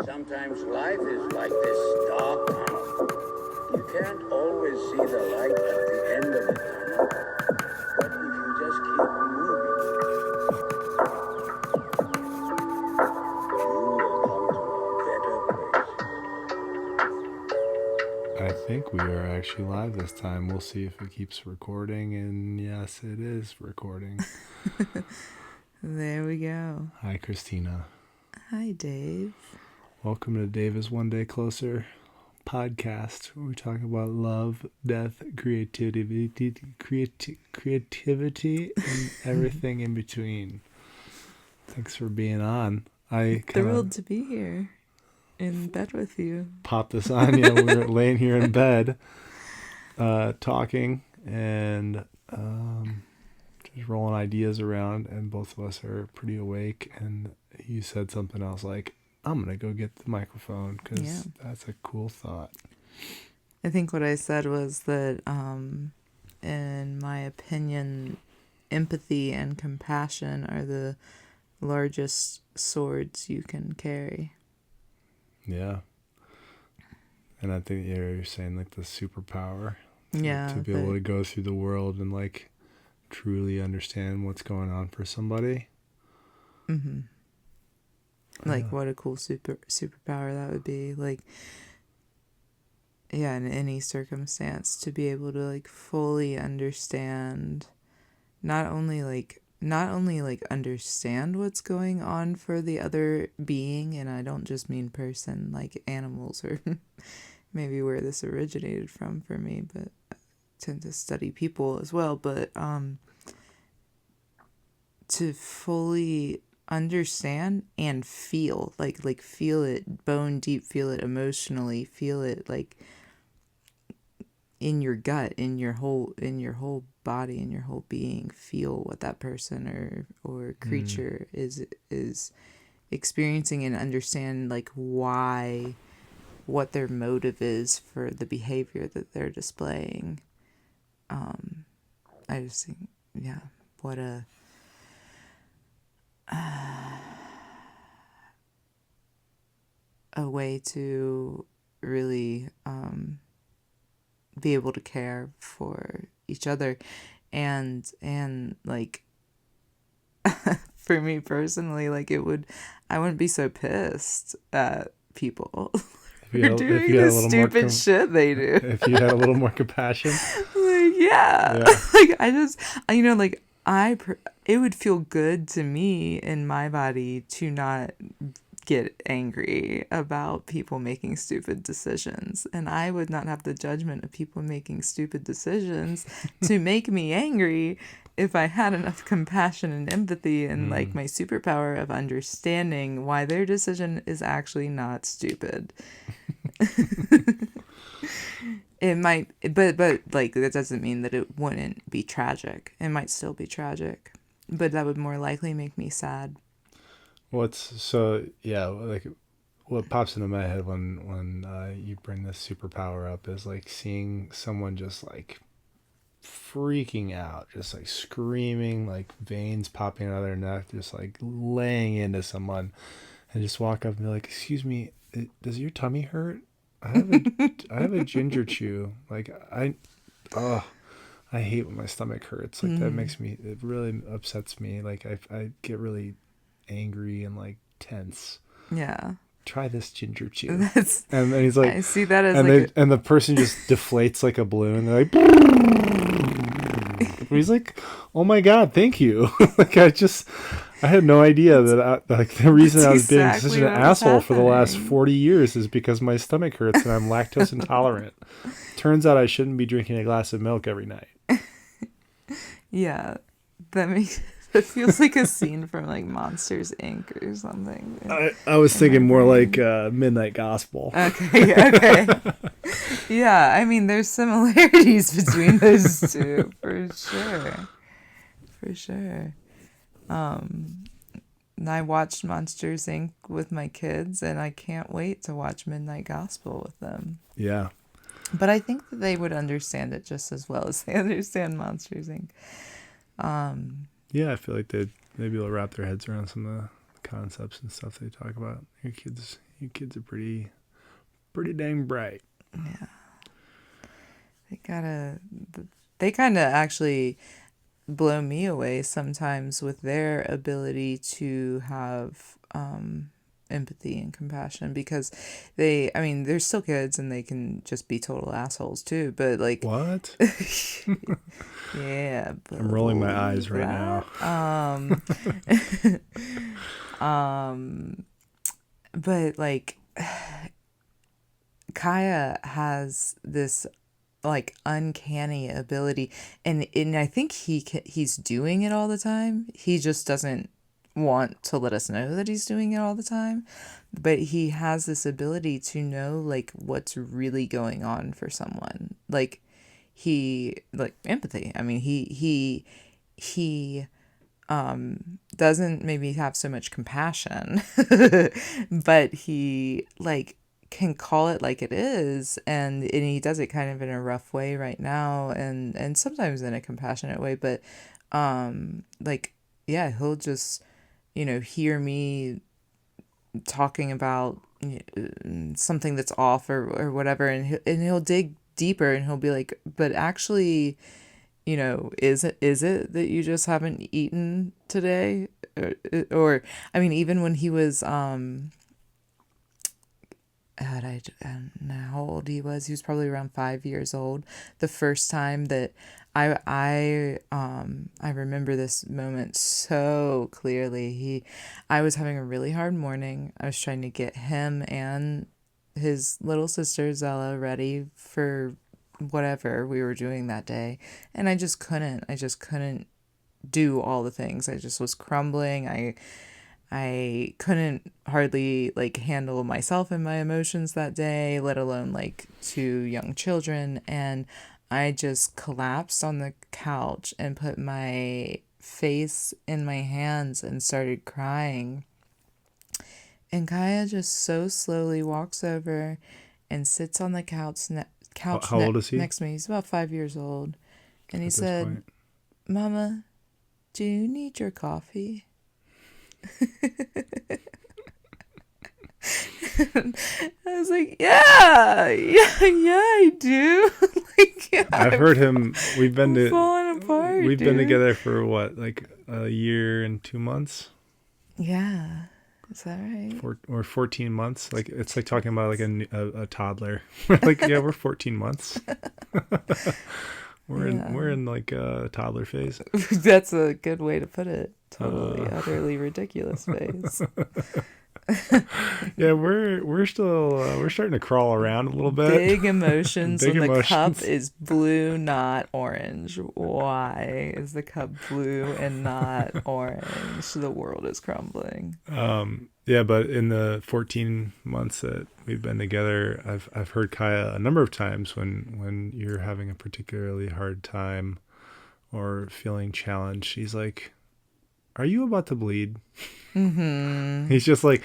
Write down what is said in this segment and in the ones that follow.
Sometimes life is like this dark tunnel. You can't always see the light at the end of the tunnel, but if you just keep moving, you will come to a better place. I think we are actually live this time. We'll see if it keeps recording, and yes, it is recording. There we go. Hi, Christina. Hi, Dave. Welcome to Dave is One Day Closer podcast, where we talk about love, death, creativity, and everything in between. Thanks for being on. Thrilled to be here in bed with you. Popped this on. Yeah, we were laying here in bed, talking, and just rolling ideas around, and both of us are pretty awake. And you said something, I was like, I'm going to go get the microphone because that's a cool thought. I think what I said was that, in my opinion, empathy and compassion are the largest swords you can carry. Yeah. And I think you're saying like the superpower. To be able to go through the world and like truly understand what's going on for somebody. Mm-hmm. Like, what a cool superpower that would be. Like, yeah, in any circumstance, to be able to like fully understand, not only understand what's going on for the other being, and I don't just mean person, like animals, or maybe where this originated from for me, but I tend to study people as well, but to fully understand and feel, like feel it bone deep, feel it emotionally, feel it like in your gut, in your whole body, in your whole being, feel what that person or creature is experiencing, and understand like why, what their motive is for the behavior that they're displaying. I just think, what a way to really be able to care for each other, and like for me personally, like I wouldn't be so pissed at people for doing the stupid shit they do. If you had a little more compassion. Like, like I just, like it would feel good to me in my body to not get angry about people making stupid decisions, and I would not have the judgment of people making stupid decisions to make me angry if I had enough compassion and empathy and like my superpower of understanding why their decision is actually not stupid. It might, but like that doesn't mean that it wouldn't be tragic. It might still be tragic, but that would more likely make me sad. What pops into my head when you bring this superpower up is like seeing someone just like freaking out, just like screaming, like veins popping out of their neck, just like laying into someone, and just walk up and be like, "Excuse me, does your tummy hurt? I have a ginger chew. Like I hate when my stomach hurts. Like that makes me, it really upsets me. Like I get really angry and like tense. Yeah. Try this ginger chew." And then he's like, I see that as and the person just deflates like a balloon. They're like, he's like, "Oh my God, thank you." Like I had no idea that the reason I was being such an asshole for the last 40 years is because my stomach hurts and I'm lactose intolerant. Turns out I shouldn't be drinking a glass of milk every night. Yeah, that feels like a scene from like Monsters Inc. or something. I was thinking more like Midnight Gospel. Okay. Yeah, I mean, there's similarities between those two, for sure. I watched Monsters Inc. with my kids, and I can't wait to watch Midnight Gospel with them. Yeah. But I think that they would understand it just as well as they understand Monsters Inc. Yeah, I feel like they'd maybe able to wrap their heads around some of the concepts and stuff they talk about. Your kids You kids are pretty dang bright. Yeah. They kind of actually blow me away sometimes with their ability to have empathy and compassion, because they're still kids and they can just be total assholes too, but like What? yeah, I'm rolling my eyes right now. But like Kaya has this like uncanny ability, and I think he's doing it all the time. He just doesn't want to let us know that he's doing it all the time, but he has this ability to know like what's really going on for someone. Like he like empathy. I mean, he doesn't maybe have so much compassion, but he like can call it like it is, and he does it kind of in a rough way right now, and sometimes in a compassionate way, but like yeah, he'll just hear me talking about something that's off or whatever, and he'll dig deeper and he'll be like, but actually, is it that you just haven't eaten today? Or I mean, even when he was, I don't know how old he was. He was probably around 5 years old. The first time that I remember this moment so clearly. I was having a really hard morning. I was trying to get him and his little sister Zella ready for whatever we were doing that day, and I just couldn't do all the things. I just was crumbling. I couldn't hardly like handle myself and my emotions that day, let alone like two young children, and I just collapsed on the couch and put my face in my hands and started crying. And Kaya just so slowly walks over and sits on the How old is he? next to me. He's about 5 years old. And he At this said, point? "Mama, do you need your coffee?" I was like, yeah, I do. Like, yeah, I've heard him. We've been falling apart. We've been dude. together for what, like a year and 2 months? Yeah, is that right? Or 14 months. Like it's like talking about like a toddler. Like, yeah, we're 14 months. We're in like a toddler phase. That's a good way to put it. Totally, utterly ridiculous phase. Yeah, we're still we're starting to crawl around a little bit. Big emotions Big when emotions. the cup is blue, not orange. Why is the cup blue and not orange? The world is crumbling. Yeah, but in the 14 months that we've been together, I've heard Kaya a number of times when you're having a particularly hard time or feeling challenged. He's like, "Are you about to bleed?" Mm-hmm. He's just like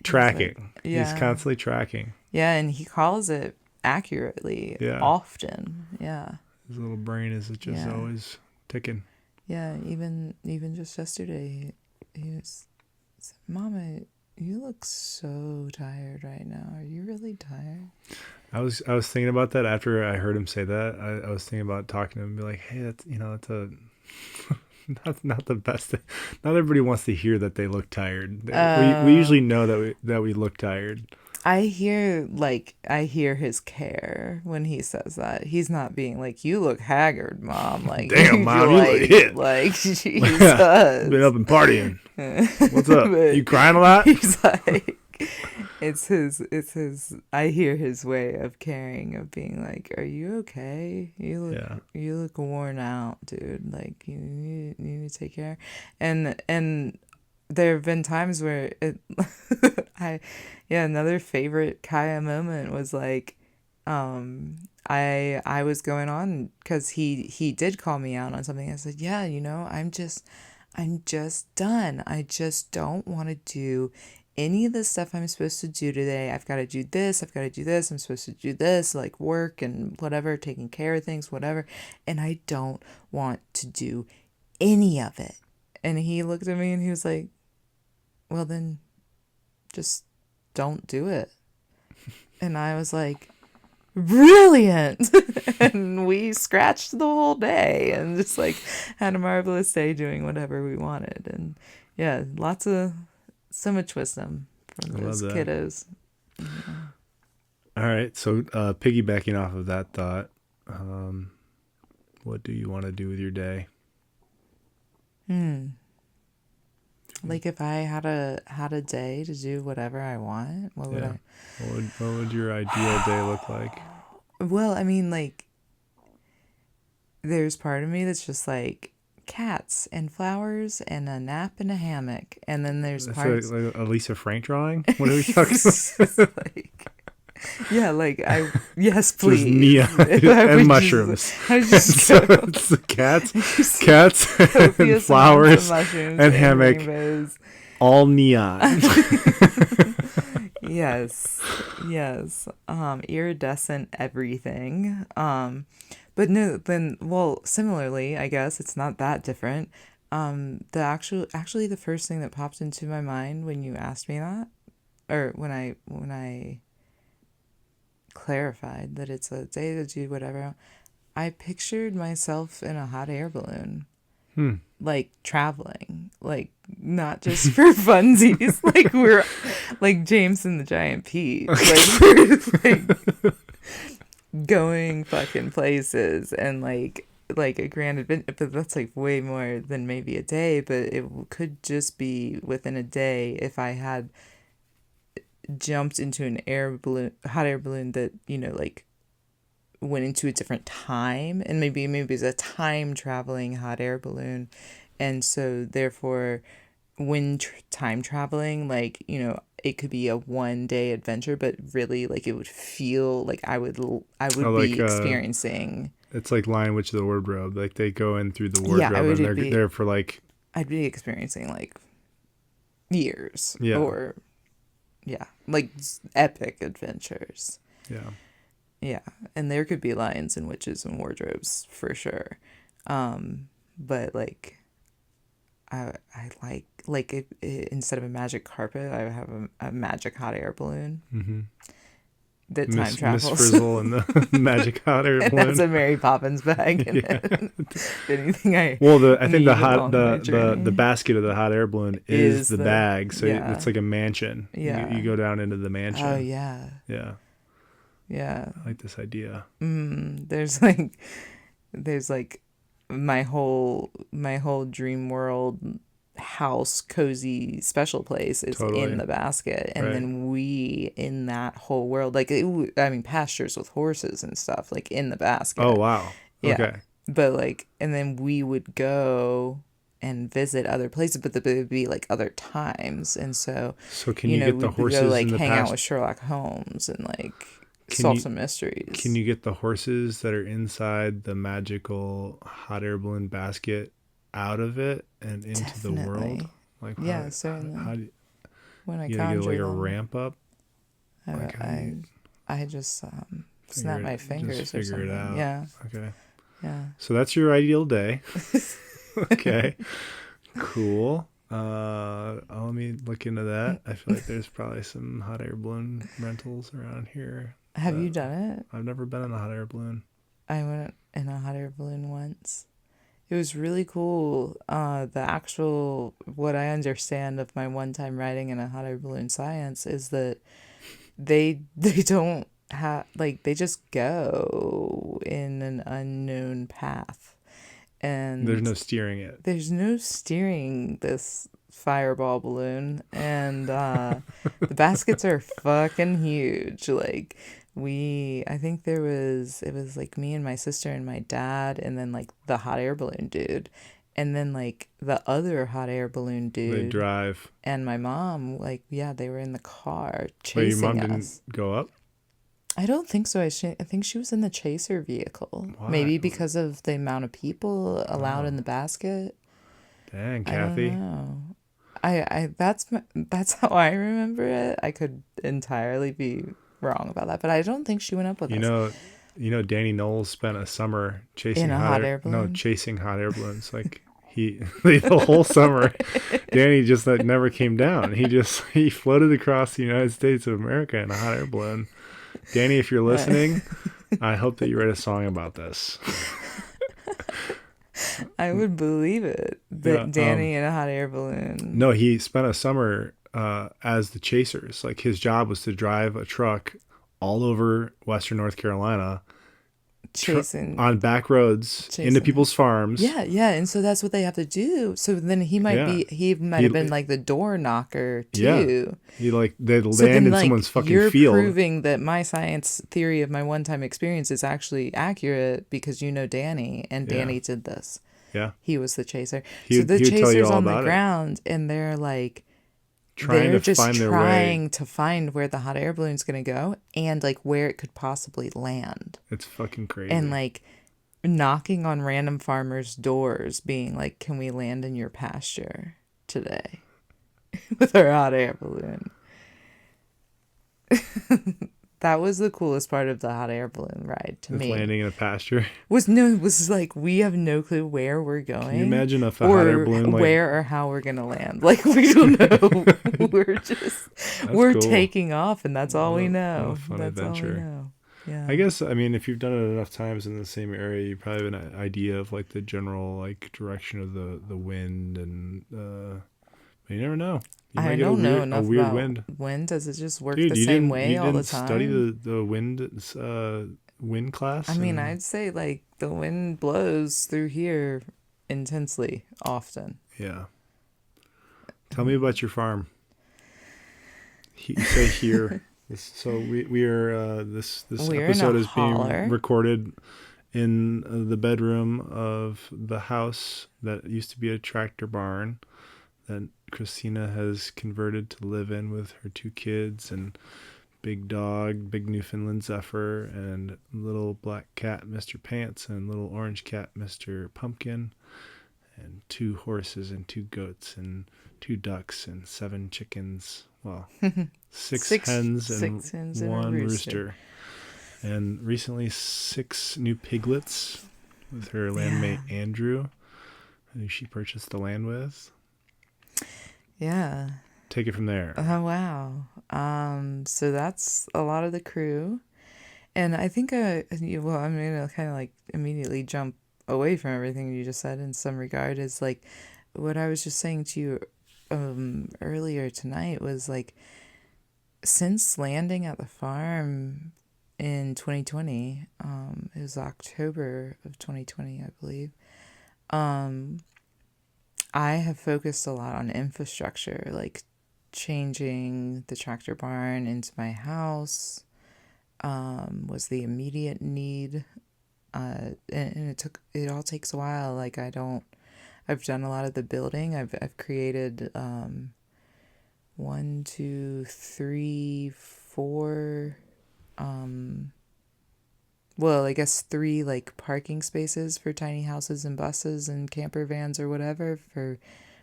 tracking. Like, yeah. He's constantly tracking. Yeah, and he calls it accurately. Yeah. Often. Yeah. His little brain is just Yeah. always ticking. Yeah, even just yesterday, he was, "Mama, you look so tired right now. Are you really tired?" I was thinking about that after I heard him say that. I was thinking about talking to him and be like, "Hey, that's a that's not the best thing. Not everybody wants to hear that they look tired. We usually know that we look tired." I hear his care when he says that. He's not being like, "You look haggard, Mom." Like, "Damn, Mom, you look hit." Like, Jesus. Been up and partying. What's up? You crying a lot? He's like, it's his. I hear his way of caring, of being like, "Are you okay? You look worn out, dude. Like, you need to take care." And there have been times where another favorite Kaya moment was like, I was going on because he did call me out on something. I said, "Yeah, I'm just done. I just don't want to do any of the stuff I'm supposed to do today. I've got to do this. I've got to do this. I'm supposed to do this, like work and whatever, taking care of things, whatever. And I don't want to do any of it." And he looked at me and he was like, "Well, then just don't do it. And I was like, brilliant. And we scratched the whole day and just like had a marvelous day doing whatever we wanted. And yeah, so much wisdom from those kiddos. All right. So piggybacking off of that thought, what do you want to do with your day? Like if I had a day to do whatever I want, what would your ideal day look like? Well, I mean, like, there's part of me that's just like cats and flowers and a nap in a hammock, and then there's parts like a Lisa Frank drawing. What are we talking about? like, yeah, like yes, please. Just neon and mushrooms. So it's the cats and flowers and hammock, rainbows. All neon. Yes. Iridescent everything. But no, then, well, similarly, I guess it's not that different. Actually, the first thing that popped into my mind when you asked me that, or when I clarified that it's a day to do whatever, I pictured myself in a hot air balloon. Like traveling, like not just for funsies, like we're like James and the Giant Peach, like we're like going fucking places and like a grand adventure. But that's like way more than maybe a day, but it could just be within a day if I had jumped into an hot air balloon that, you know, like went into a different time, and maybe it's a time traveling hot air balloon, and so therefore when time traveling, like, you know, it could be a 1-day adventure, but really like it would feel like I would be experiencing. It's like Lion Witch of the Wardrobe, like they go in through the wardrobe and they're there for like, I'd be experiencing like years, like epic adventures. Yeah, and there could be lions and witches and wardrobes for sure. But like, I like if instead of a magic carpet, I would have a magic hot air balloon that time travels. Miss Frizzle and the magic hot air balloon. That's a Mary Poppins bag in it. Anything I think the basket of the hot air balloon is the bag, so it's like a mansion. You go down into the mansion. Oh yeah. I like this idea. There's like my whole dream world house, cozy, special place is in the basket, and then we in that whole world, like pastures with horses and stuff, like in the basket. Oh wow. Yeah. Okay. But like, and then we would go and visit other places, but it would be like other times, and so can you get the horses go, like in the hang out with Sherlock Holmes and like solve some mysteries. Can you get the horses that are inside the magical hot air balloon basket out of it and into the world? Like, certainly. How do you, when I you conjure get like a them, ramp up? I just snap my fingers just or figure something. it out. Yeah. Okay. Yeah. So that's your ideal day. Okay. Cool. Let me look into that. I feel like there's probably some hot air balloon rentals around here. Have you done it? I've never been in a hot air balloon. I went in a hot air balloon once. It was really cool. What I understand of my one time riding in a hot air balloon science is that they don't have, like, they just go in an unknown path. And there's no steering it. There's no steering this fireball balloon, and the baskets are fucking huge. Like, I think it was like me and my sister and my dad, and then like the hot air balloon dude, and then like the other hot air balloon dude. They drive. And my mom, like, they were in the car chasing us. But your mom didn't go up? I don't think so. I think she was in the chaser vehicle. Why? Maybe because of the amount of people allowed in the basket. Dang, Kathy. I don't know. That's how I remember it. I could entirely be wrong about that, but I don't think she went up with us. You know, Danny Knowles spent a summer chasing in a hot air balloon. No, chasing hot air balloons. Like The whole summer, Danny just like never came down. He floated across the United States of America in a hot air balloon. Danny, if you're listening, I hope that you write a song about this. I would believe it. That Danny in a hot air balloon. No, he spent a summer as the Chasers. Like his job was to drive a truck all over Western North Carolina, chasing on back roads into people's farms. Yeah, and so that's what they have to do. So then he might have been like the door knocker too. Yeah, they land in someone's fucking field. You're proving that my science theory of my one-time experience is actually accurate because you know Danny, and Danny did this. Yeah, he was the chaser. So the chaser's on the ground, and they're like. They're just trying to find where the hot air balloon's going to go and like where it could possibly land. It's fucking crazy. And like knocking on random farmers' doors being like, can we land in your pasture today with our hot air balloon? That was the coolest part of the hot air balloon ride to me. Landing in a pasture. Was like, we have no clue where we're going. Can you imagine if a hot air balloon where or how we're going to land? Like, we don't know. We're taking off, and that's all we know. Fun that's adventure. all we know. Yeah. I guess, I mean, if you've done it enough times in the same area, you probably have an idea of like the general like direction of the wind, and but you never know. I don't know enough about wind. Does it just work the same way all the time? Study the wind class? I mean, I'd say like the wind blows through here intensely often. Yeah. Tell me about your farm. You say here. So we are this episode is being recorded in the bedroom of the house that used to be a tractor barn that Christina has converted to live in with her 2 kids and big dog, big Newfoundland Zephyr, and little black cat, Mr. Pants, and little orange cat, Mr. Pumpkin, and 2 horses and 2 goats and 2 ducks and 7 chickens. Well, 6 hens and 1 rooster. And recently 6 new piglets with her landmate Andrew, who she purchased the land with. Yeah. Take it from there. Oh, wow. So that's a lot of the crew. And I think, I'm going to kind of like immediately jump away from everything you just said in some regard is like what I was just saying to you earlier tonight was like, since landing at the farm in 2020, it was October of 2020, I believe, I have focused a lot on infrastructure, like changing the tractor barn into my house was the immediate need. And it all takes a while. Like I've done a lot of the building. I've created 1, 2, 3, 4 well, I guess 3 like parking spaces for tiny houses and buses and camper vans or whatever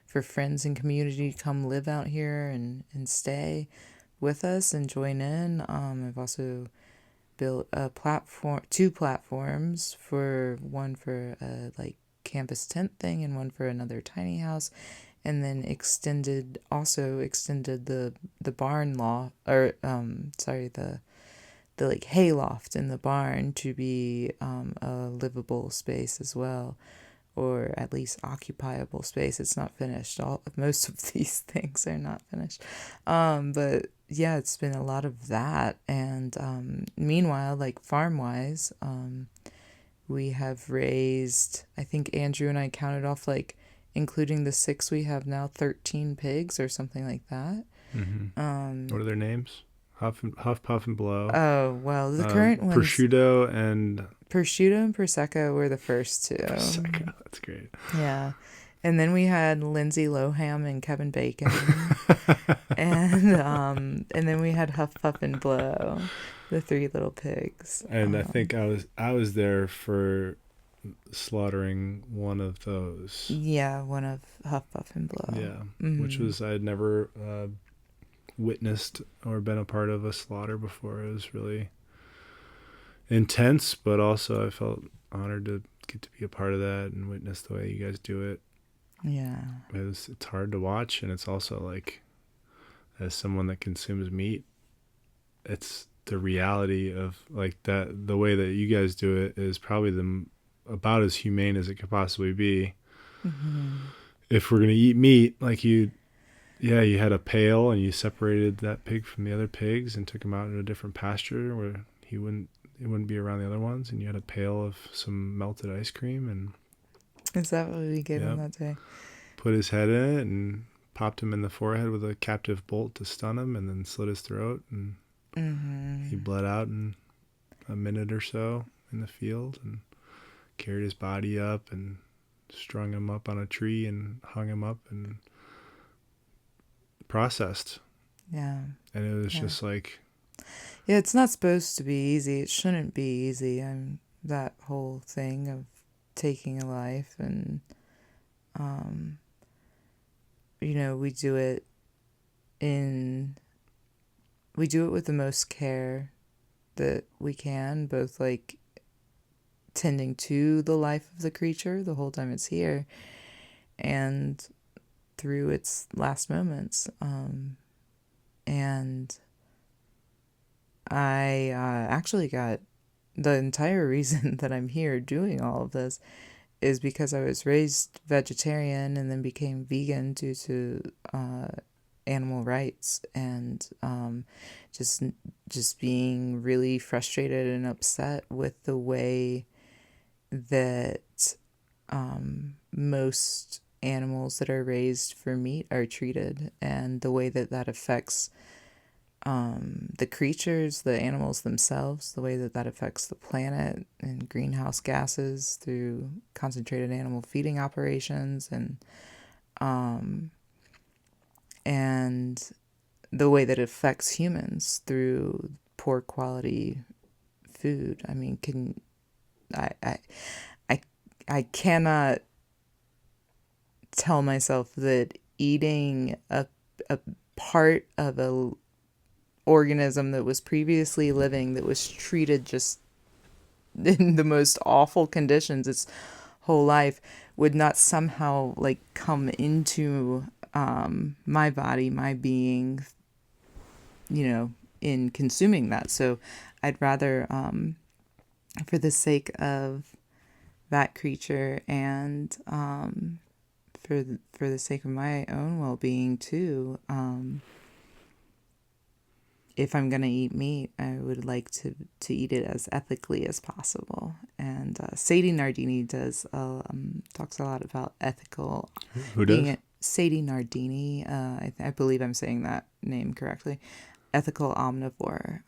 for friends and community to come live out here and stay with us and join in. I've also built a platform, 2 platforms, one for a like campus tent thing and one for another tiny house, and then extended the barn the like hay loft in the barn to be a livable space as well, or at least occupiable space. It's not finished. Most of these things are not finished. But yeah, it's been a lot of that. And meanwhile, like farm wise, we have raised, I think Andrew and I counted off, like including the 6 we have now, 13 pigs or something like that. Mm-hmm. What are their names? Huff, Puff, and Blow. Oh, well, the current ones... Prosciutto and Prosecco were the first 2. Prosecco, that's great. Yeah. And then we had Lindsay Loham and Kevin Bacon. and then we had Huff, Puff, and Blow, the 3 little pigs. And I think I was there for slaughtering one of those. Yeah, one of Huff, Puff, and Blow. Yeah, which was, I had never... witnessed or been a part of a slaughter before. It was really intense, but also I felt honored to get to be a part of that and witness the way you guys do it. Yeah. It's hard to watch, and it's also like, as someone that consumes meat, it's the reality of like that. The way that you guys do it is probably about as humane as it could possibly be. Mm-hmm. If we're gonna eat meat, like you had a pail and you separated that pig from the other pigs and took him out in a different pasture where it wouldn't be around the other ones, and you had a pail of some melted ice cream and Is that what we gave him that day? put his head in it and popped him in the forehead with a captive bolt to stun him, and then slit his throat, and he bled out in a minute or so in the field, and carried his body up and strung him up on a tree and hung him up and processed. Yeah. And it was just like, yeah, it's not supposed to be easy. It shouldn't be easy. That whole thing of taking a life, and we do it with the most care that we can, both like tending to the life of the creature the whole time it's here and through its last moments. And I actually got the entire reason that I'm here doing all of this is because I was raised vegetarian and then became vegan due to animal rights, and just being really frustrated and upset with the way that most animals that are raised for meat are treated, and the way that affects the creatures, the animals themselves, the way that affects the planet and greenhouse gases through concentrated animal feeding operations, and the way that it affects humans through poor quality food. I mean, I cannot tell myself that eating a part of a organism that was previously living, that was treated just in the most awful conditions its whole life, would not somehow like come into my body, my being, in consuming that. So I'd rather, for the sake of that creature and for the sake of my own well-being too, if I'm going to eat meat, I would like to eat it as ethically as possible. And Sadie Nardini talks a lot about ethical. who does? Sadie Nardini, I believe I'm saying that name correctly. Ethical omnivore.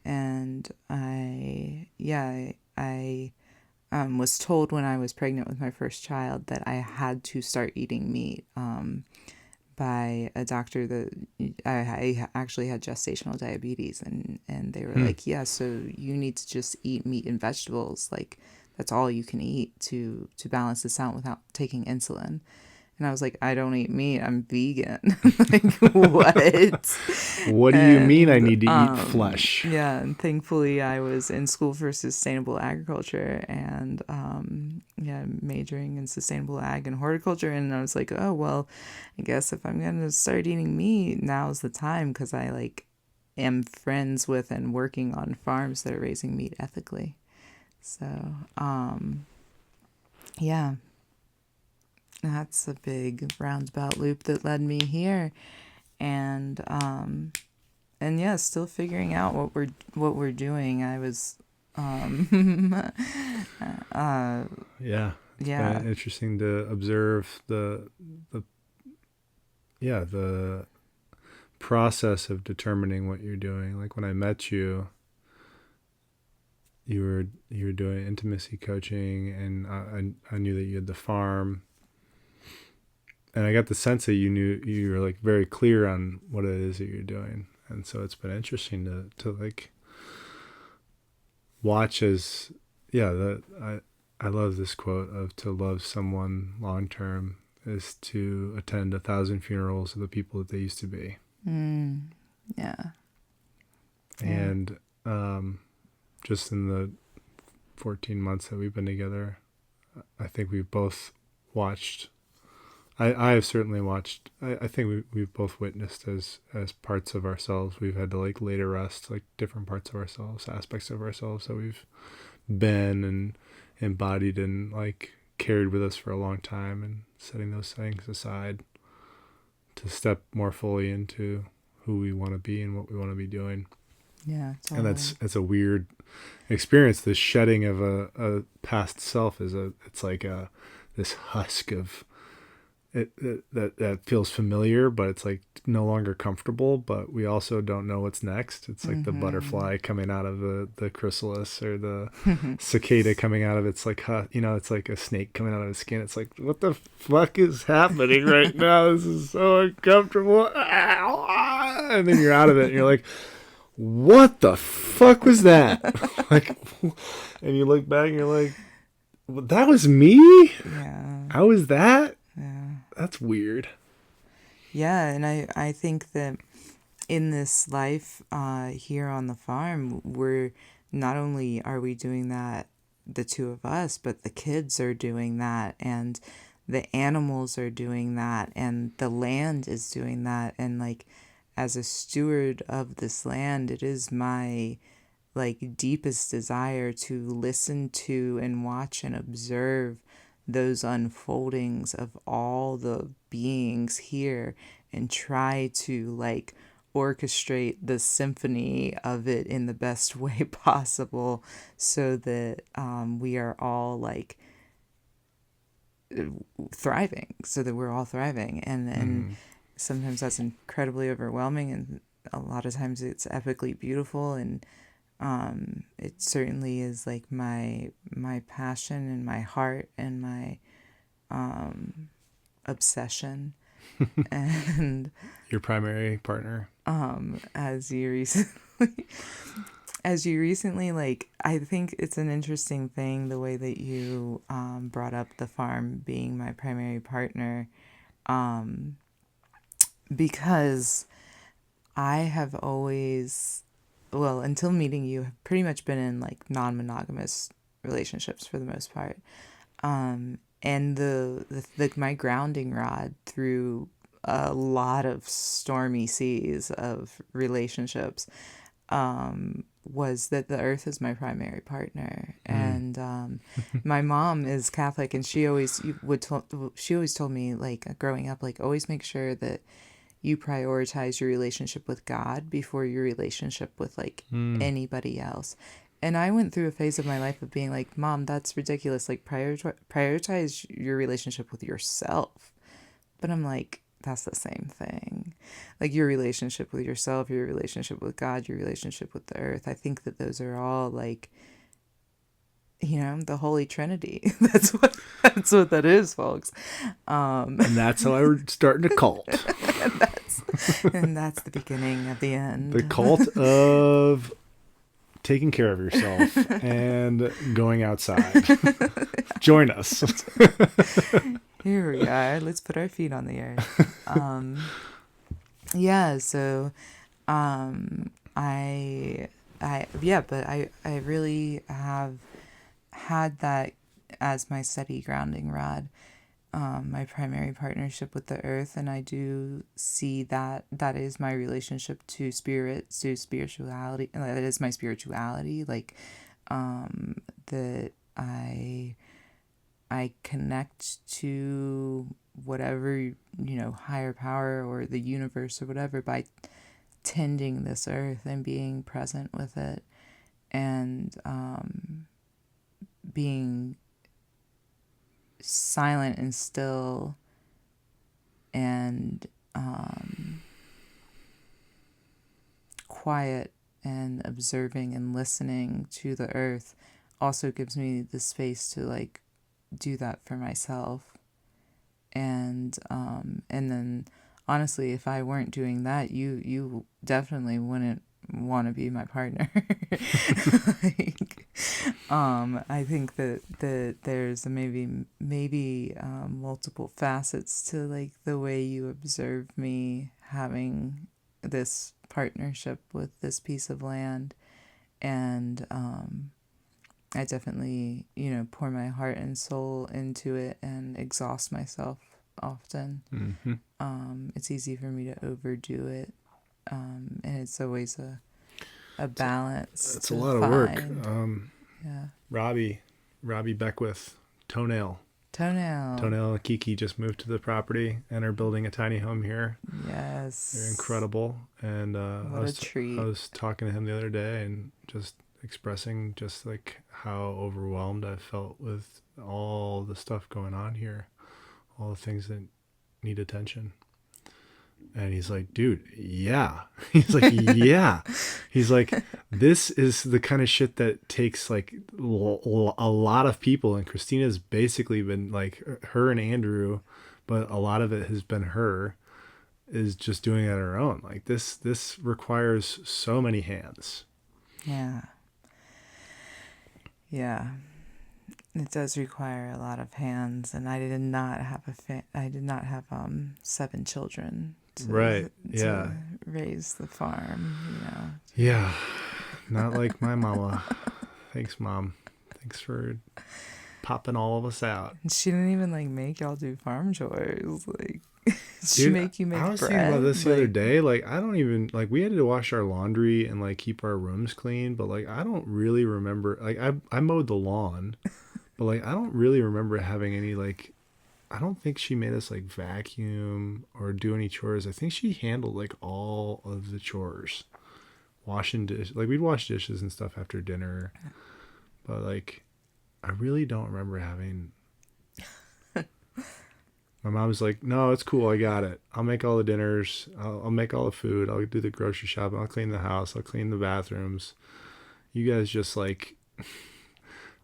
And I was told when I was pregnant with my first child that I had to start eating meat. By a doctor that I actually had gestational diabetes, and they were like, yeah, so you need to just eat meat and vegetables, like that's all you can eat to balance this out without taking insulin. And I was like, I don't eat meat, I'm vegan. Like, what? What do you mean I need to eat flesh? Yeah, and thankfully I was in school for sustainable agriculture, and majoring in sustainable ag and horticulture. And I was like, oh, well, I guess if I'm going to start eating meat, now's the time, because I like am friends with and working on farms that are raising meat ethically. So, yeah. That's a big roundabout loop that led me here, and yeah, still figuring out what we're doing. I was, yeah, been interesting to observe the process of determining what you're doing. Like when I met you, you were doing intimacy coaching, and I knew that you had the farm. And I got the sense that you were like very clear on what it is that you're doing. And so it's been interesting to like watch as, I love this quote of, to love someone long term is to attend 1,000 funerals of the people that they used to be. Yeah. And just in the 14 months that we've been together, I think we've both watched I have certainly watched. I think we've both witnessed as parts of ourselves. We've had to like lay to rest like different parts of ourselves, aspects of ourselves that we've been and embodied and like carried with us for a long time, and setting those things aside to step more fully into who we want to be and what we want to be doing. Yeah, And totally. that's a weird experience. The shedding of a past self it's like this husk of that feels familiar, but it's like no longer comfortable. But we also don't know what's next. It's like the butterfly coming out of the chrysalis, or the cicada coming out of its like it's like a snake coming out of its skin. It's like, what the fuck is happening right now? This is so uncomfortable. And then you're out of it, and you're like, what the fuck was that? Like, and you look back and you're like, well, that was me? Yeah. How was that? Yeah. That's weird. Yeah, and I think that in this life here on the farm, we're not only are we doing that, the two of us, but the kids are doing that, and the animals are doing that, and the land is doing that. And like, as a steward of this land, it is my like deepest desire to listen to and watch and observe those unfoldings of all the beings here, and try to like orchestrate the symphony of it in the best way possible, so that we are all like thriving, so that we're all thriving. And sometimes that's incredibly overwhelming, and a lot of times it's epically beautiful. And it certainly is like my passion and my heart and my obsession. And Your primary partner. as you recently, like, I think it's an interesting thing the way that you brought up the farm being my primary partner, because I have always, well, until meeting you, have pretty much been in like non-monogamous relationships for the most part. And my grounding rod through a lot of stormy seas of relationships was that the earth is my primary partner. And my mom is Catholic, and she always told me, like, growing up, like, always make sure that you prioritize your relationship with God before your relationship with like anybody else. And I went through a phase of my life of being like, Mom, that's ridiculous. Like, prioritize your relationship with yourself. But I'm like, that's the same thing. Like, your relationship with yourself, your relationship with God, your relationship with the earth. I think that those are all like, the Holy Trinity. That's what that is, folks. And that's how I was starting a cult. And that's the beginning of the end. The cult of taking care of yourself and going outside. Join us. Here we are. Let's put our feet on the earth. Yeah, so but I really have had that as my steady grounding rod, my primary partnership with the earth. And I do see that is my relationship to spirit, to spirituality. That is my spirituality. Like, that I connect to whatever, higher power or the universe or whatever, by tending this earth and being present with it, and being silent and still, and quiet, and observing and listening to the earth also gives me the space to like do that for myself. And then honestly, if I weren't doing that, you definitely wouldn't want to be my partner. Like, I think that there's maybe multiple facets to like the way you observe me having this partnership with this piece of land. And I definitely, pour my heart and soul into it and exhaust myself often. Mm-hmm. It's easy for me to overdo it. And it's always a balance It's a to lot of work. find. Yeah. Robbie Beckwith, Toenail. Toenail. Toenail and Kiki just moved to the property and are building a tiny home here. Yes. They're incredible. And What a treat. I was talking to him the other day and just expressing just like how overwhelmed I felt with all the stuff going on here, all the things that need attention. And he's like, dude, yeah. He's like, yeah. He's like, this is the kind of shit that takes like a lot of people. And Christina's basically been like her and Andrew, but a lot of it has been her is just doing it on her own. Like this requires so many hands. Yeah. Yeah. It does require a lot of hands, and I did not have 7 children to raise the farm, Yeah. Not like my mama. Thanks, Mom. Thanks for popping all of us out. She didn't even like make y'all do farm chores. Like she Dude, make you make bread. I was thinking about this the other day. Like, I don't even like we had to wash our laundry and like keep our rooms clean, but like I don't really remember. Like I mowed the lawn, but like I don't really remember having any like. I don't think she made us like vacuum or do any chores. I think she handled like all of the chores, washing dishes. Like we'd wash dishes and stuff after dinner, but like I really don't remember having. My mom's like, no, it's cool. I got it. I'll make all the dinners. I'll make all the food. I'll do the grocery shopping. I'll clean the house. I'll clean the bathrooms. You guys just like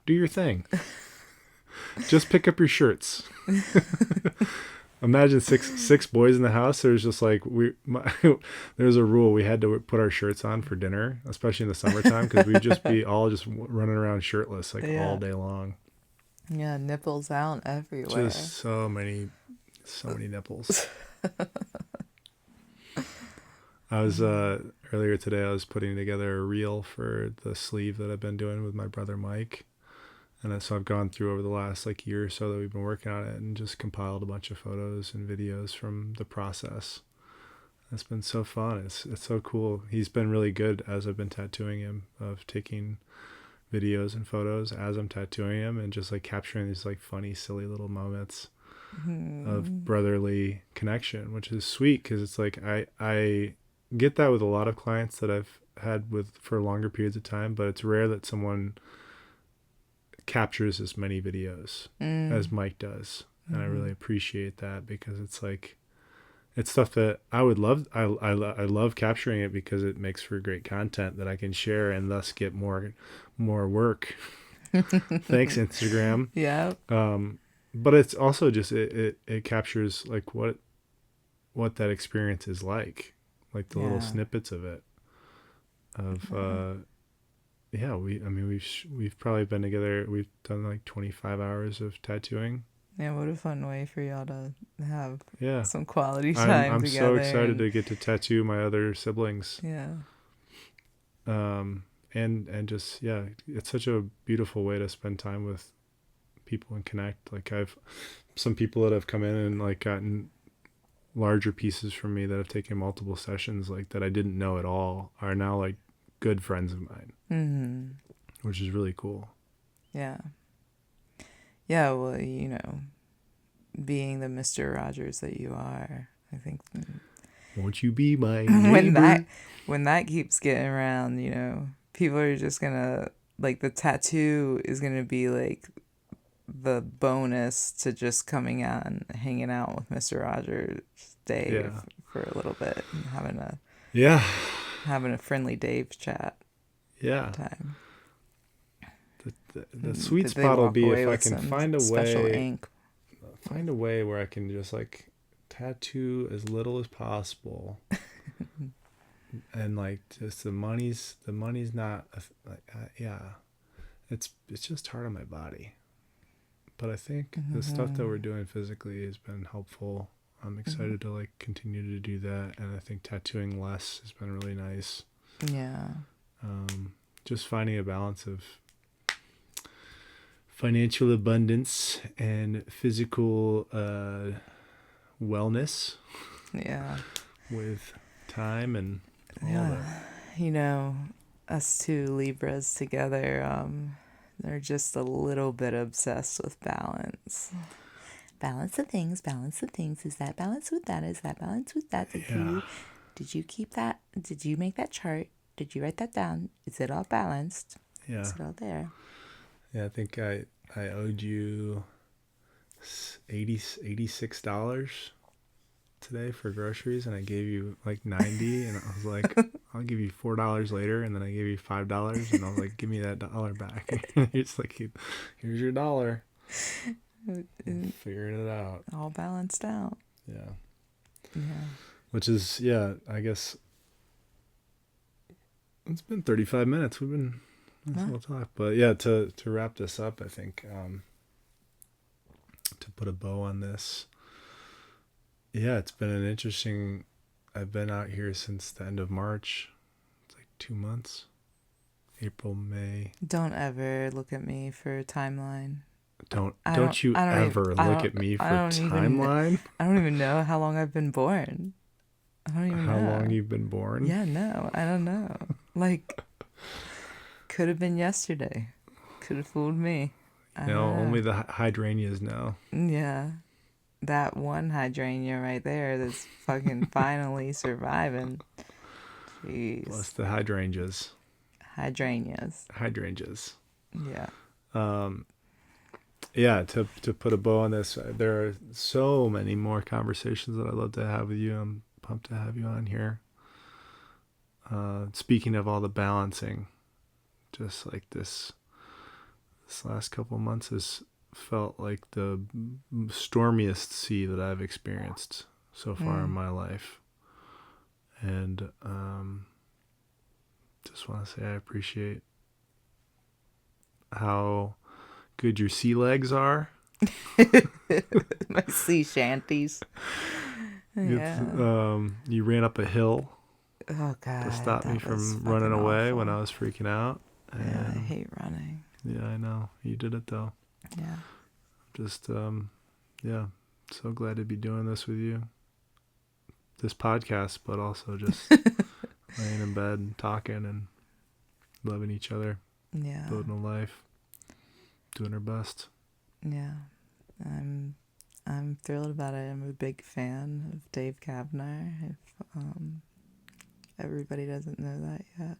do your thing. Just pick up your shirts. Imagine six boys in the house. There's just like there's a rule. We had to put our shirts on for dinner, especially in the summertime, because we'd just be all just running around shirtless like all day long. Yeah, nipples out everywhere. Just so many nipples. I was earlier today. I was putting together a reel for the sleeve that I've been doing with my brother Mike. And so I've gone through over the last like year or so that we've been working on it and just compiled a bunch of photos and videos from the process. It's been so fun. It's so cool. He's been really good as I've been tattooing him, of taking videos and photos as I'm tattooing him and just like capturing these like funny, silly little moments of brotherly connection, which is sweet because it's like I get that with a lot of clients that I've had with for longer periods of time, but it's rare that someone captures as many videos as Mike does, and I really appreciate that because it's like it's stuff that I would love. I love capturing it because it makes for great content that I can share and thus get more work. Thanks, Instagram. Yeah. But it's also just it captures like what that experience is like the little snippets of it. We've probably been together. We've done like 25 hours of tattooing. Yeah, what a fun way for y'all to have some quality time I'm together. so excited to get to tattoo my other siblings. Yeah. And just it's such a beautiful way to spend time with people and connect. Like I've some people that have come in and like gotten larger pieces from me that have taken multiple sessions like that I didn't know at all are now like good friends of mine, which is really cool. Yeah. Yeah, well, being the Mr. Rogers that you are, I think. Won't you be my neighbor? When that keeps getting around, people are just gonna like the tattoo is gonna be like the bonus to just coming out and hanging out with Mr. Dave for a little bit and having a friendly Dave chat. Yeah. Time. The sweet spot will be if I can find a way where I can just like tattoo as little as possible. And like just the money's not it's just hard on my body. But I think the stuff that we're doing physically has been helpful. I'm excited to like continue to do that, and I think tattooing less has been really nice. Yeah. Just finding a balance of financial abundance and physical wellness Yeah. with time and all Yeah. that. You know, us two Libras together, they're just a little bit obsessed with balance. Balance the things, balance the things. Is that balance with that? Is that balance with that? Yeah. Did you keep that? Did you make that chart? Did you write that down? Is it all balanced? Yeah. Is it all there? Yeah, I think I owed you $86 today for groceries, and I gave you like 90, and I was like, I'll give you $4 later, and then I gave you $5, and I was like, give me that dollar back. It's like, here's your dollar. Figuring it out. All balanced out. Yeah. Yeah. Which is, yeah, I guess it's been 35 minutes. We've been we'll talk, but yeah, to wrap this up, I think to put a bow on this. Yeah, it's been an interesting. I've been out here since the end of March. It's like 2 months. April, May. Don't ever look at me for a timeline. Don't you ever look at me for timeline. I don't even know how long I've been born. I don't even know. How long you've been born? Yeah, no, I don't know. Like, could have been yesterday. Could have fooled me. No, only the hydrangeas know. Yeah. That one hydrangea right there that's fucking finally surviving. Jeez. Plus the hydrangeas. Hydrangeas. Yeah. Yeah, to put a bow on this, there are so many more conversations that I'd love to have with you. I'm pumped to have you on here. Speaking of all the balancing, just like this last couple of months has felt like the stormiest sea that I've experienced so far in my life. And just want to say I appreciate how good your sea legs are. My sea shanties. Yeah. You ran up a hill Oh God. to stop me that was from running fucking away awful. when I was freaking out. Yeah, I And hate running. yeah, I know. You did it though. Yeah. Just yeah, so glad to be doing this with you. This podcast, but also just laying in bed and talking and loving each other, Yeah. building a life, doing our best. Yeah. I'm thrilled about it. I'm a big fan of Dave Kavner. If everybody doesn't know that yet.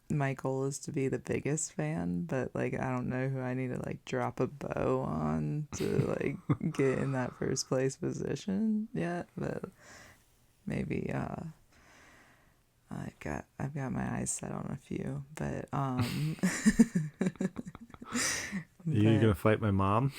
My goal is to be the biggest fan, but like I don't know who I need to like drop a bow on to like get in that first place position yet, but maybe I've got my eyes set on a few, but You gonna fight my mom?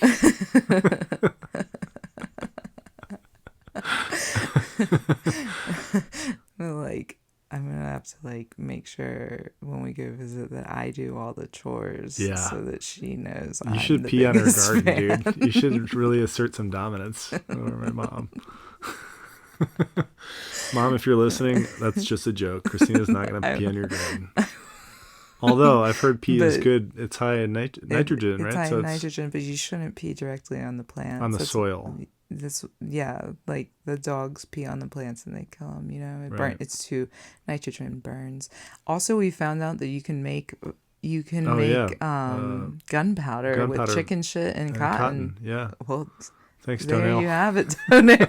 Like I'm gonna have to like make sure when we go visit that I do all the chores, Yeah. so that she knows. You I'm should the pee on her biggest garden, fan. dude. You should really assert some dominance over my mom. Mom, if you're listening, that's just a joke. Christina's not gonna pee on your garden. Although I've heard pee is good. It's high in nitrogen, right? It's high So in nitrogen, but you shouldn't pee directly on the plants. on the soil. Like the dogs pee on the plants and they kill them. You know, Right. it's too nitrogen burns. Also, we found out that you can make gunpowder with chicken shit and cotton. Yeah. Well, Thanks, there Toenail. you have it, Toenail.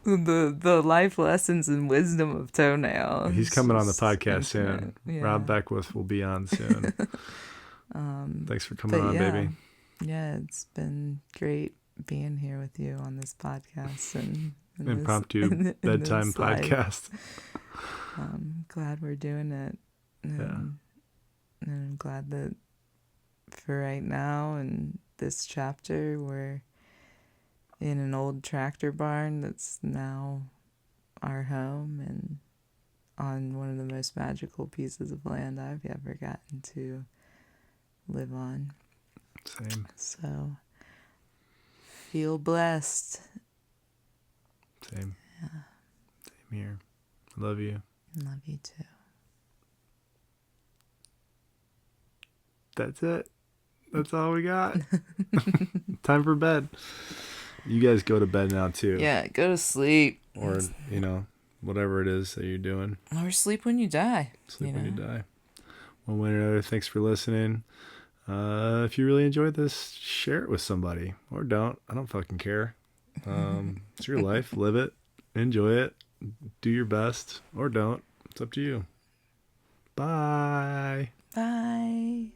the life lessons and wisdom of Toenail. He's coming on the podcast soon. infinite. Yeah. Rob Beckwith will be on soon. Thanks for coming on, baby. Yeah, it's been great being here with you on this podcast and Impromptu bedtime podcast. I'm glad we're doing it. And I'm glad that for right now and this chapter we're in an old tractor barn that's now our home and on one of the most magical pieces of land I've ever gotten to live on. Same. So feel blessed. Same. Yeah. Same here. Love you. Love you too. That's it. That's all we got. Time for bed. You guys go to bed now too. Yeah, go to sleep. Or, whatever it is that you're doing. Or sleep when you die. Sleep when you die. One way or another, thanks for listening. If you really enjoyed this, share it with somebody. Or don't. I don't fucking care. It's your life. Live it. Enjoy it. Do your best. Or don't. It's up to you. Bye. Bye.